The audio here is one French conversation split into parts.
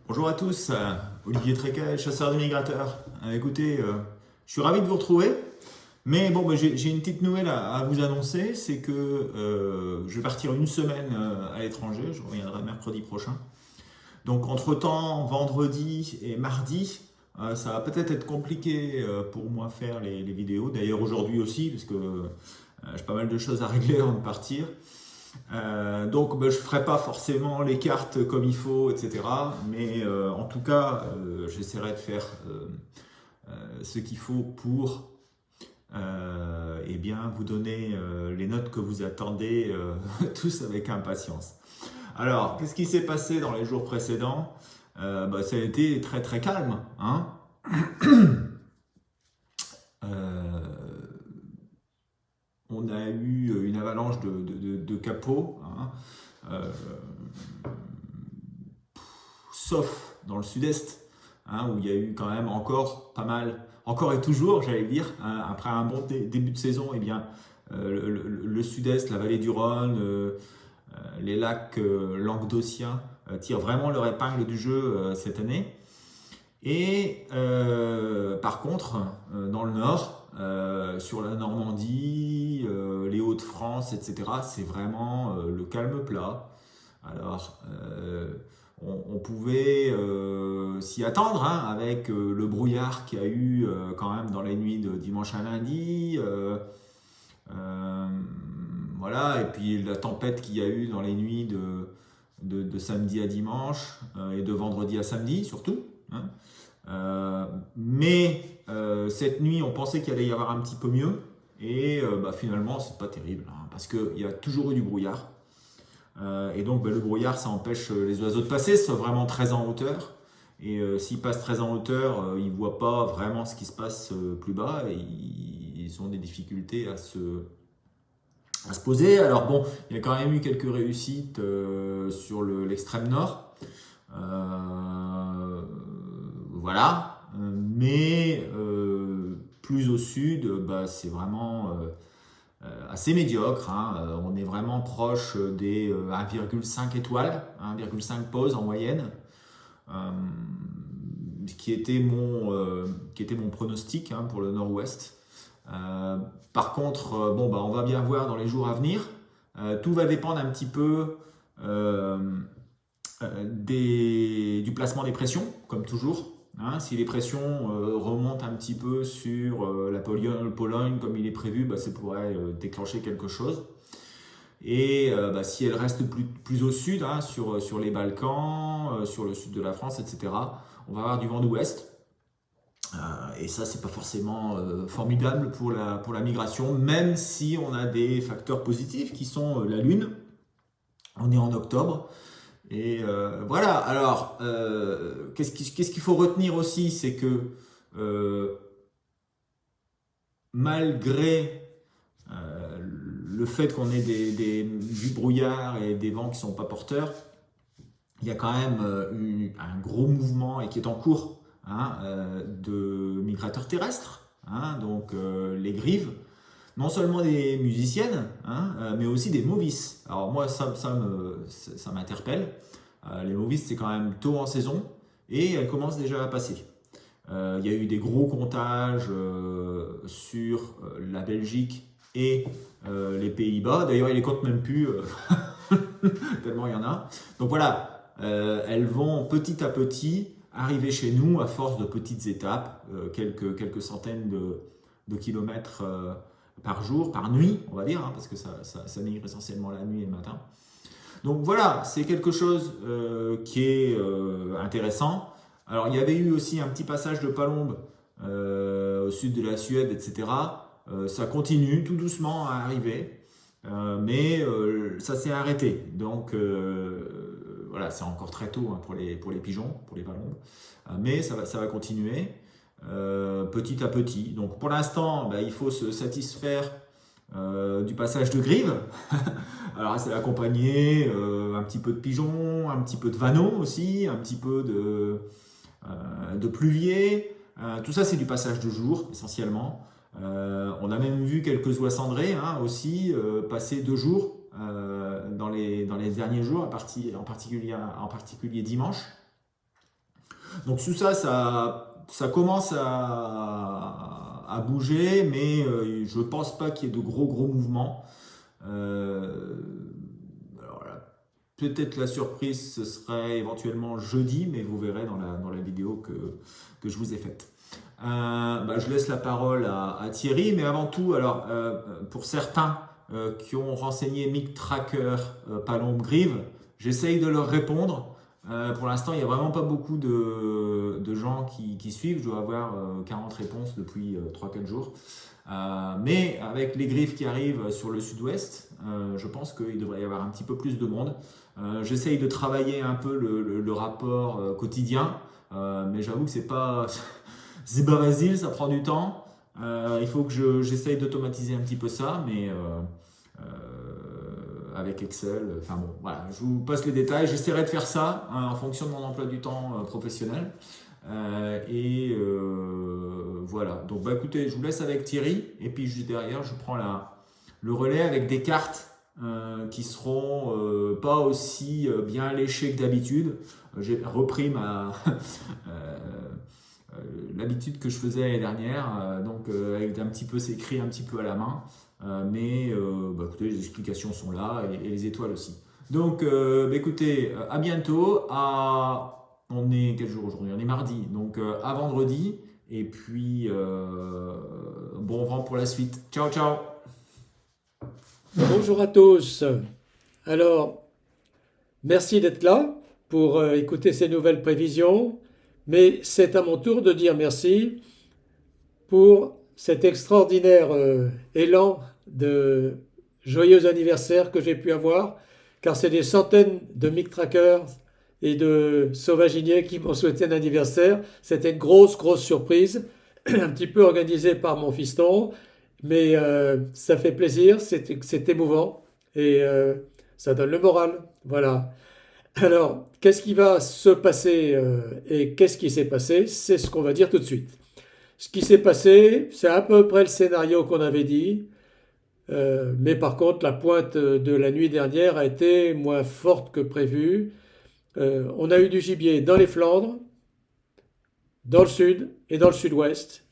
Bonjour à tous, Olivier Tréquet, chasseur de migrateurs. Écoutez, je suis ravi de vous retrouver, mais bon, j'ai une petite nouvelle à vous annoncer, c'est que je vais partir une semaine à l'étranger, je reviendrai mercredi prochain. Donc entre-temps, vendredi et mardi, ça va peut-être être compliqué pour moi faire les vidéos, d'ailleurs aujourd'hui aussi, parce que j'ai pas mal de choses à régler avant de partir. Donc je ne ferai pas forcément les cartes comme il faut, etc. Mais en tout cas, j'essaierai de faire ce qu'il faut pour eh bien, vous donner les notes que vous attendez tous avec impatience. Alors, qu'est-ce qui s'est passé dans les jours précédents? Ça a été très très calme, hein. Euh, on a eu une avalanche de capots, hein. Euh, Sauf dans le sud-est, hein, où il y a eu quand même encore pas mal, encore et toujours, j'allais dire, hein, après un bon début de saison, eh bien, le sud-est, la vallée du Rhône, les lacs languedociens tirent vraiment leur épingle du jeu cette année. Et par contre, dans le nord, sur la Normandie, les Hauts-de-France, etc., c'est vraiment le calme plat. Alors, on pouvait s'y attendre, hein, avec le brouillard qu'il y a eu quand même dans les nuits de dimanche à lundi. Euh, voilà, et puis la tempête qu'il y a eu dans les nuits de samedi à dimanche et de vendredi à samedi surtout, hein. Mais cette nuit, on pensait qu'il allait y avoir un petit peu mieux. Et finalement, c'est pas terrible, hein, parce qu'il y a toujours eu du brouillard. Et donc le brouillard, ça empêche les oiseaux de passer, sauf vraiment très en hauteur. Et s'ils passent très en hauteur, ils ne voient pas vraiment ce qui se passe plus bas. Et ils ont des difficultés à se poser. Alors bon, il y a quand même eu quelques réussites sur l'extrême nord. Voilà. Mais plus au sud, c'est vraiment assez médiocre, hein. On est vraiment proche des 1,5 étoiles, 1,5 pauses en moyenne, euh, qui était mon pronostic, hein, pour le nord-ouest. Par contre, on va bien voir dans les jours à venir. Tout va dépendre un petit peu euh, du placement des pressions, comme toujours. Hein. Si les pressions remontent un petit peu sur la Pologne comme il est prévu, ça pourrait déclencher quelque chose. Et si elles restent plus au sud, hein, sur les Balkans, sur le sud de la France, etc., on va avoir du vent d'ouest. Et ça, c'est pas forcément formidable pour la migration, même si on a des facteurs positifs qui sont la Lune. On est en octobre. Et voilà, alors, qu'est-ce qu'il faut retenir aussi, c'est que malgré le fait qu'on ait du brouillard et des vents qui ne sont pas porteurs, il y a quand même un gros mouvement et qui est en cours, hein, de migrateurs terrestres, hein, donc les grives, non seulement des musiciennes, hein, mais aussi des novices. Alors moi, ça m'interpelle. Les novices, c'est quand même tôt en saison et elles commencent déjà à passer. Il y a eu des gros comptages sur la Belgique et les Pays-Bas. D'ailleurs, ils les comptent même plus, tellement il y en a. Donc voilà, elles vont petit à petit arriver chez nous à force de petites étapes, quelques centaines de kilomètres par jour, par nuit, on va dire, hein, parce que ça migre essentiellement la nuit et le matin. Donc voilà, c'est quelque chose qui est intéressant. Alors il y avait eu aussi un petit passage de Palombe au sud de la Suède, etc. Ça continue tout doucement à arriver, mais ça s'est arrêté. Donc voilà, c'est encore très tôt, hein, pour les pigeons, pour les palombes, mais ça va continuer petit à petit. Donc pour l'instant, il faut se satisfaire du passage de grive. Alors c'est accompagné un petit peu de pigeons, un petit peu de vanneaux aussi, un petit peu de pluviers. Tout ça, c'est du passage de jour essentiellement. On a même vu quelques oies cendrées, hein, aussi passer 2 jours dans les derniers jours, en particulier dimanche. Donc tout ça, ça commence à bouger, mais je pense pas qu'il y ait de gros mouvements. Euh, alors là, peut-être la surprise, ce serait éventuellement jeudi, mais vous verrez dans la vidéo que je vous ai faite. Je laisse la parole à Thierry, mais avant tout, alors pour certains qui ont renseigné MicTracker Palombe-Grive, j'essaye de leur répondre. Pour l'instant, il n'y a vraiment pas beaucoup de gens qui suivent. Je dois avoir 40 réponses depuis 3-4 jours. Mais avec les griffes qui arrivent sur le sud-ouest, je pense qu'il devrait y avoir un petit peu plus de monde. J'essaye de travailler un peu le rapport quotidien, mais j'avoue que c'est pas facile, ça prend du temps. Il faut que j'essaye d'automatiser un petit peu ça, mais avec Excel, enfin bon, voilà, je vous passe les détails. J'essaierai de faire ça en fonction de mon emploi du temps professionnel. Voilà, donc écoutez, je vous laisse avec Thierry, et puis juste derrière, je prends le relais avec des cartes qui seront pas aussi bien léchées que d'habitude. J'ai repris l'habitude que je faisais l'année dernière, avec un petit peu s'écrit un petit peu à la main, écoutez, les explications sont là, et les étoiles aussi. Donc écoutez, à bientôt, on est quel jour aujourd'hui? On est mardi, donc à vendredi, et puis bon vent pour la suite. Ciao, ciao! Bonjour à tous. Alors, merci d'être là pour écouter ces nouvelles prévisions, mais c'est à mon tour de dire merci pour cet extraordinaire élan de joyeux anniversaire que j'ai pu avoir, car c'est des centaines de MicTrackers et de sauvaginiers qui m'ont souhaité un anniversaire. C'était une grosse surprise, un petit peu organisée par mon fiston, mais ça fait plaisir, c'est émouvant et ça donne le moral. Voilà. Alors, qu'est-ce qui va se passer et qu'est-ce qui s'est passé? C'est ce qu'on va dire tout de suite. Ce qui s'est passé, c'est à peu près le scénario qu'on avait dit, mais par contre, la pointe de la nuit dernière a été moins forte que prévu. On a eu du gibier dans les Flandres, dans le sud et dans le sud-ouest,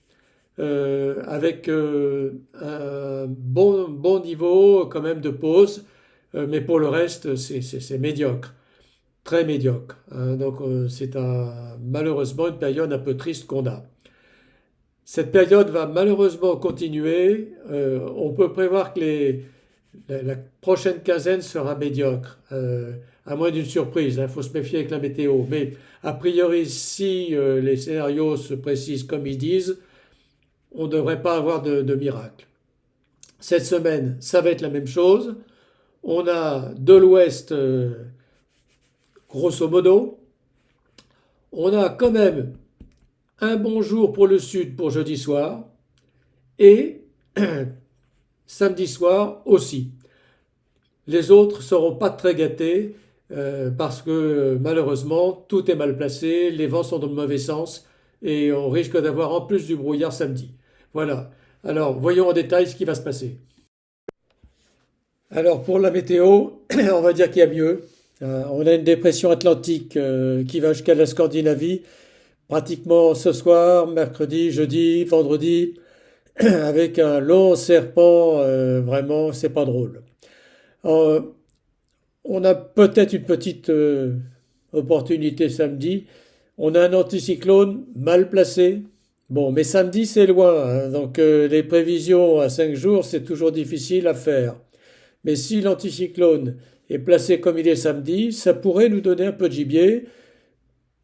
avec un bon niveau quand même de pause, mais pour le reste, c'est médiocre, très médiocre, hein. Donc c'est malheureusement une période un peu triste qu'on a. Cette période va malheureusement continuer. On peut prévoir que la prochaine quinzaine sera médiocre, à moins d'une surprise. Il faut se méfier avec la météo. Mais a priori, si les scénarios se précisent comme ils disent, on ne devrait pas avoir de miracle. Cette semaine, ça va être la même chose. On a de l'ouest, grosso modo. On a quand même un bon jour pour le sud pour jeudi soir et samedi soir aussi. Les autres ne seront pas très gâtés parce que malheureusement tout est mal placé, les vents sont dans le mauvais sens et on risque d'avoir en plus du brouillard samedi. Voilà. Alors voyons en détail ce qui va se passer. Alors pour la météo, on va dire qu'il y a mieux. On a une dépression atlantique qui va jusqu'à la Scandinavie, pratiquement ce soir, mercredi, jeudi, vendredi, avec un long serpent, vraiment, c'est pas drôle. Euh, on a peut-être une petite opportunité samedi. On a un anticyclone mal placé. Bon, mais samedi, c'est loin, hein, donc les prévisions à 5 jours, c'est toujours difficile à faire. Mais si l'anticyclone est placé comme il est samedi, ça pourrait nous donner un peu de gibier,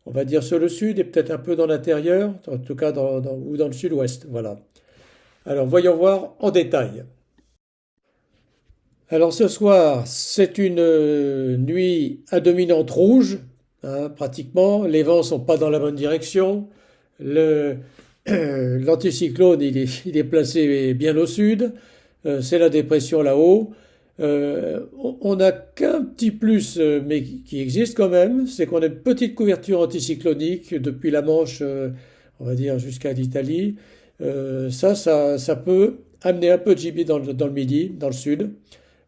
on va dire sur le sud et peut-être un peu dans l'intérieur, en tout cas ou dans le sud-ouest. Voilà. Alors voyons voir en détail. Alors ce soir, c'est une nuit à dominante rouge, hein, pratiquement. Les vents ne sont pas dans la bonne direction. L'anticyclone, il est placé bien au sud. C'est la dépression là-haut. On n'a qu'un petit plus, mais qui existe quand même, c'est qu'on a une petite couverture anticyclonique depuis la Manche, on va dire, jusqu'à l'Italie. Ça peut amener un peu de gibier dans le midi, dans le sud.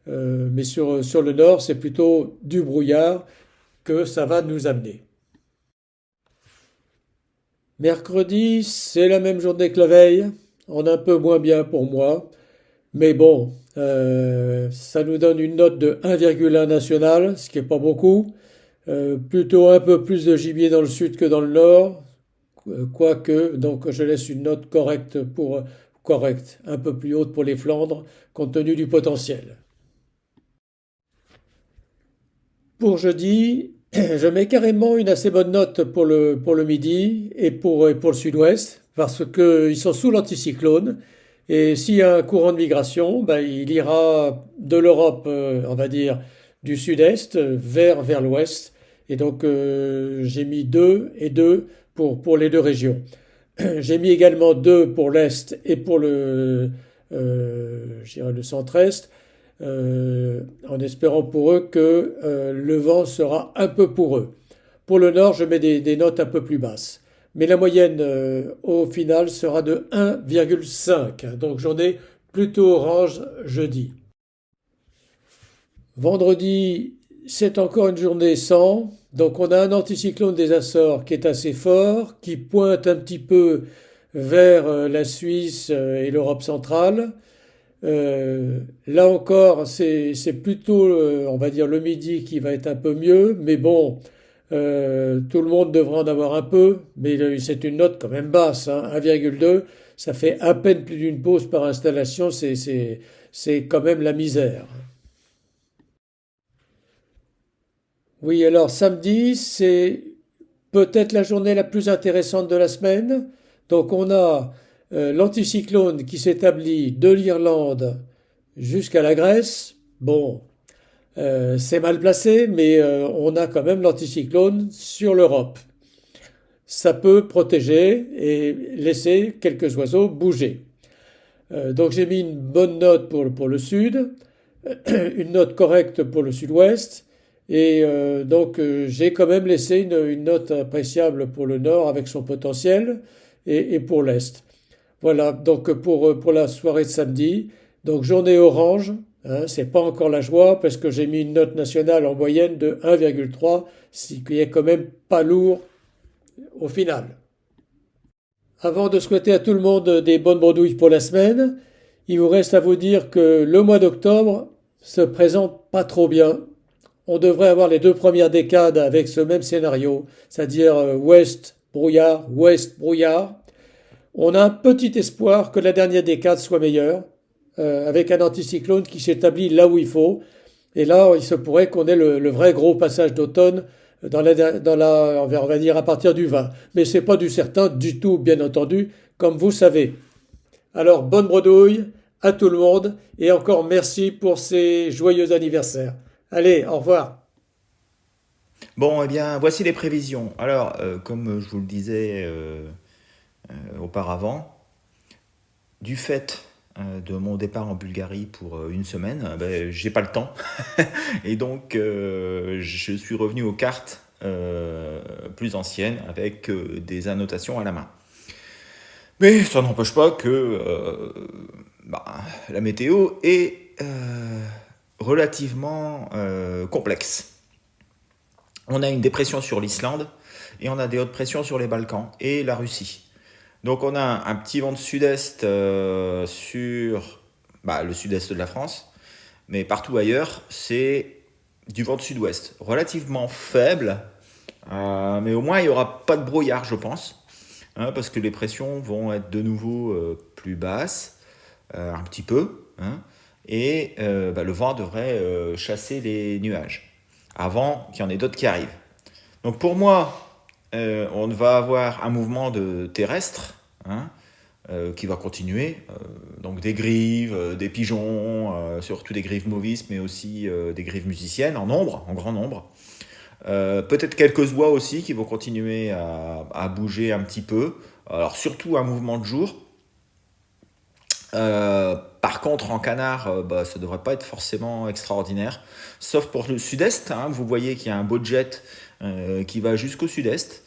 Mais sur le nord, c'est plutôt du brouillard que ça va nous amener. Mercredi, c'est la même journée que la veille, en un peu moins bien pour moi, mais bon, ça nous donne une note de 1,1 national, ce qui est pas beaucoup. Plutôt un peu plus de gibier dans le sud que dans le nord, quoique, donc je laisse une note correcte, un peu plus haute pour les Flandres, compte tenu du potentiel. Pour jeudi, je mets carrément une assez bonne note pour le midi et pour le sud-ouest, parce qu'ils sont sous l'anticyclone. Et s'il y a un courant de migration, ben, il ira de l'Europe, on va dire, du sud-est vers l'ouest. Et donc, j'ai mis 2 et 2 pour les deux régions. J'ai mis également 2 pour l'est et pour je dirais le centre-est, en espérant pour eux que le vent sera un peu pour eux. Pour le nord, je mets des notes un peu plus basses. Mais la moyenne au final sera de 1,5. Donc j'en ai plutôt orange jeudi. Vendredi, c'est encore une journée sans. Donc on a un anticyclone des Açores qui est assez fort, qui pointe un petit peu vers la Suisse et l'Europe centrale. Là encore, c'est plutôt, on va dire, le midi qui va être un peu mieux, mais bon, tout le monde devra en avoir un peu, mais c'est une note quand même basse, hein, 1,2, ça fait à peine plus d'une pause par installation, c'est quand même la misère. Oui, alors samedi, c'est peut-être la journée la plus intéressante de la semaine. Donc on a l'anticyclone qui s'établit de l'Irlande jusqu'à la Grèce. Bon, c'est mal placé, mais on a quand même l'anticyclone sur l'Europe. Ça peut protéger et laisser quelques oiseaux bouger. Donc j'ai mis une bonne note pour le sud, une note correcte pour le sud-ouest, et donc j'ai quand même laissé une note appréciable pour le nord avec son potentiel et pour l'est. Voilà, donc pour la soirée de samedi, donc journée orange, hein, c'est pas encore la joie parce que j'ai mis une note nationale en moyenne de 1,3, ce qui est quand même pas lourd au final. Avant de souhaiter à tout le monde des bonnes bredouilles pour la semaine, il vous reste à vous dire que le mois d'octobre se présente pas trop bien. On devrait avoir les deux premières décades avec ce même scénario, c'est-à-dire ouest brouillard. On a un petit espoir que la dernière décade soit meilleure, avec un anticyclone qui s'établit là où il faut. Et là, il se pourrait qu'on ait le vrai gros passage d'automne on va dire à partir du 20. Mais c'est pas du certain du tout, bien entendu, comme vous savez. Alors, bonne bredouille à tout le monde et encore merci pour ces joyeux anniversaires. Allez, au revoir. Bon, eh bien, voici les prévisions. Alors, comme je vous le disais auparavant, du fait de mon départ en Bulgarie pour une semaine, ben, j'ai pas le temps. Et donc, je suis revenu aux cartes plus anciennes avec des annotations à la main. Mais ça n'empêche pas que bah, la météo est relativement complexe. On a une dépression sur l'Islande et on a des hautes pressions sur les Balkans et la Russie. Donc on a un petit vent de sud-est sur le sud-est de la France, mais partout ailleurs, c'est du vent de sud-ouest, relativement faible, mais au moins il n'y aura pas de brouillard, je pense, hein, parce que les pressions vont être de nouveau plus basses, un petit peu, hein, et le vent devrait chasser les nuages, avant qu'il y en ait d'autres qui arrivent. Donc pour moi, on va avoir un mouvement terrestre, hein, qui va continuer. Donc des grives, des pigeons, surtout des grives mauvisses, mais aussi des grives musiciennes en grand nombre. Peut-être quelques oies aussi qui vont continuer à bouger un petit peu. Alors surtout un mouvement de jour. Par contre, en canard, ça ne devrait pas être forcément extraordinaire. Sauf pour le sud-est, hein, vous voyez qu'il y a un beau jet qui va jusqu'au sud-est.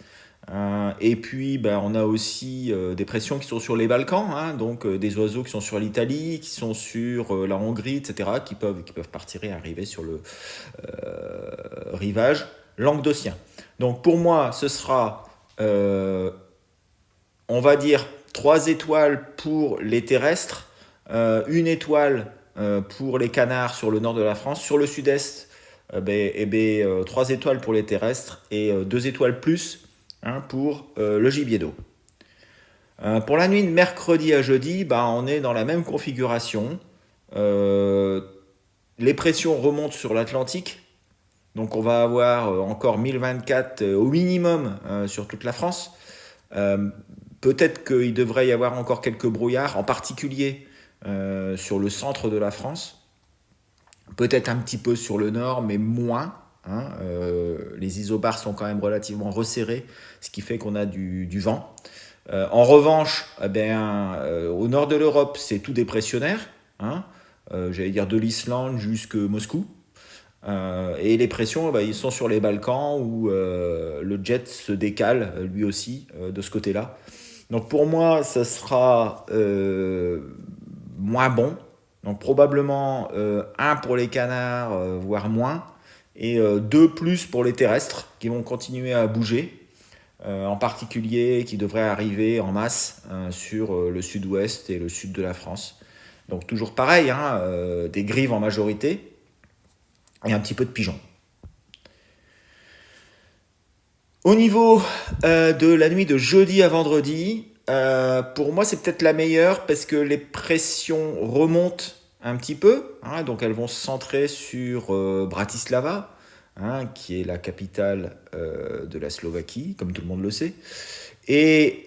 Et puis, on a aussi des pressions qui sont sur les Balkans, hein, donc des oiseaux qui sont sur l'Italie, qui sont sur la Hongrie, etc., qui peuvent partir et arriver sur le rivage languedocien. Donc pour moi, ce sera on va dire 3 étoiles pour les terrestres, 1 étoile pour les canards sur le nord de la France. Sur le sud-est, 3 étoiles pour les terrestres et 2 étoiles plus pour le gibier d'eau. Pour la nuit de mercredi à jeudi, on est dans la même configuration. Les pressions remontent sur l'Atlantique. Donc on va avoir encore 1024 au minimum sur toute la France. Peut-être qu'il devrait y avoir encore quelques brouillards, en particulier sur le centre de la France. Peut-être un petit peu sur le nord, mais moins. Les isobars sont quand même relativement resserrés, ce qui fait qu'on a du vent. En revanche, au nord de l'Europe, c'est tout dépressionnaire. J'allais dire de l'Islande jusqu'à Moscou. Et les pressions, ils sont sur les Balkans où le jet se décale lui aussi de ce côté-là. Donc pour moi, ça sera moins bon. Donc probablement 1 pour les canards, voire moins, et 2 plus pour les terrestres qui vont continuer à bouger, en particulier qui devraient arriver en masse sur le sud-ouest et le sud de la France. Donc toujours pareil, des grives en majorité et un petit peu de pigeons. Au niveau de la nuit de jeudi à vendredi, pour moi c'est peut-être la meilleure parce que les pressions remontent un petit peu, donc elles vont se centrer sur Bratislava, qui est la capitale de la Slovaquie, comme tout le monde le sait, et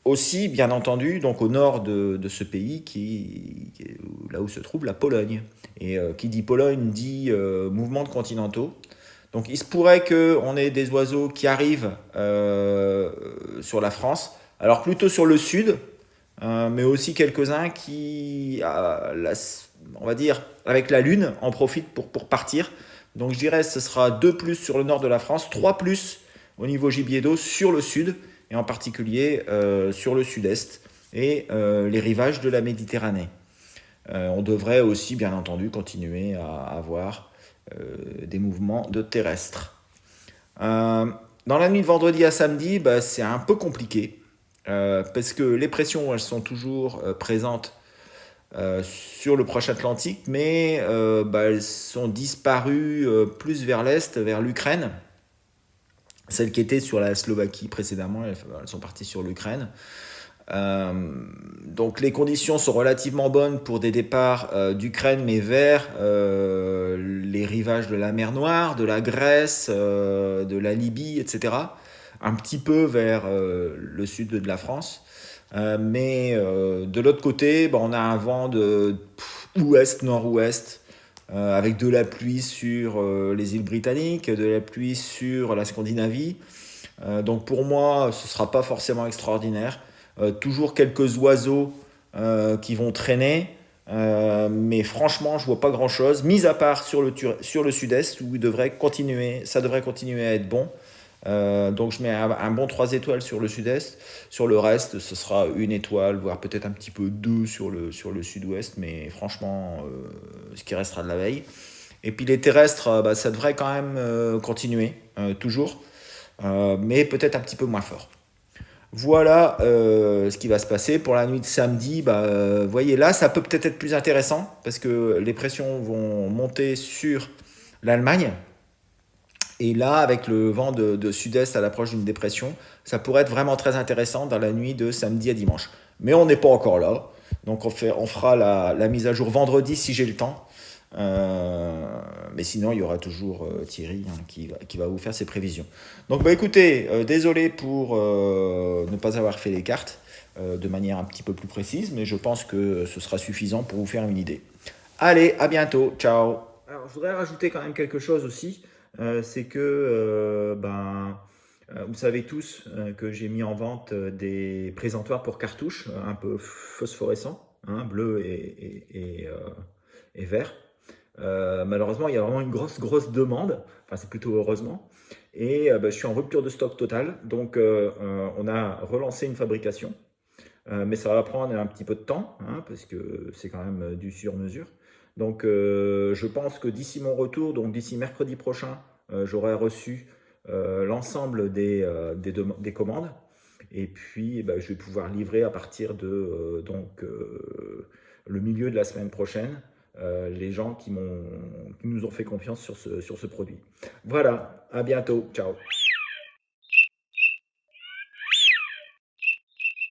aussi bien entendu donc au nord de ce pays qui est là où se trouve la Pologne. Et qui dit Pologne dit mouvement de continentaux. Donc il se pourrait qu'on ait des oiseaux qui arrivent sur la France, alors plutôt sur le sud, mais aussi quelques-uns qui, on va dire, avec la Lune, en profitent pour partir. Donc je dirais que ce sera 2 plus sur le nord de la France, 3 plus au niveau gibier d'eau sur le sud, et en particulier sur le sud-est et les rivages de la Méditerranée. On devrait aussi, bien entendu, continuer à avoir des mouvements de terrestres. Dans la nuit de vendredi à samedi, c'est un peu compliqué parce que les pressions, elles sont toujours présentes sur le proche Atlantique, mais elles sont disparues plus vers l'est, vers l'Ukraine. Celles qui étaient sur la Slovaquie précédemment, elles sont parties sur l'Ukraine. Donc les conditions sont relativement bonnes pour des départs d'Ukraine, mais vers les rivages de la mer Noire, de la Grèce, de la Libye, etc. Un petit peu vers le sud de la France. Mais de l'autre côté, on a un vent de ouest-nord-ouest, avec de la pluie sur les îles britanniques, de la pluie sur la Scandinavie. Donc pour moi, ce ne sera pas forcément extraordinaire. Toujours quelques oiseaux qui vont traîner, mais franchement, je ne vois pas grand-chose, mis à part sur le sud-est, où ça devrait continuer à être bon. Donc je mets un bon 3 étoiles sur le sud-est. Sur le reste, ce sera 1 étoile, voire peut-être un petit peu 2 sur le sud-ouest, mais franchement, ce qui restera de la veille. Et puis les terrestres, ça devrait quand même continuer, toujours, mais peut-être un petit peu moins fort. Voilà ce qui va se passer pour la nuit de samedi. Vous voyez là, ça peut peut-être être plus intéressant parce que les pressions vont monter sur l'Allemagne. Et là, avec le vent de sud-est à l'approche d'une dépression, ça pourrait être vraiment très intéressant dans la nuit de samedi à dimanche. Mais on n'est pas encore là. Donc on fera la mise à jour vendredi si j'ai le temps. Mais sinon, il y aura toujours Thierry qui va vous faire ses prévisions. Donc écoutez, désolé pour ne pas avoir fait les cartes de manière un petit peu plus précise, mais je pense que ce sera suffisant pour vous faire une idée. Allez, à bientôt, ciao. Alors, je voudrais rajouter quand même quelque chose aussi. C'est que vous savez tous que j'ai mis en vente des présentoirs pour cartouches un peu phosphorescents, bleu et vert. Malheureusement, il y a vraiment une grosse demande, enfin c'est plutôt heureusement, et je suis en rupture de stock totale, donc on a relancé une fabrication, mais ça va prendre un petit peu de temps, parce que c'est quand même du sur-mesure. Donc je pense que d'ici mon retour, donc d'ici mercredi prochain, j'aurai reçu l'ensemble des commandes. Et puis, eh ben, je vais pouvoir livrer à partir de le milieu de la semaine prochaine les gens qui nous ont fait confiance sur ce produit. Voilà, à bientôt, ciao.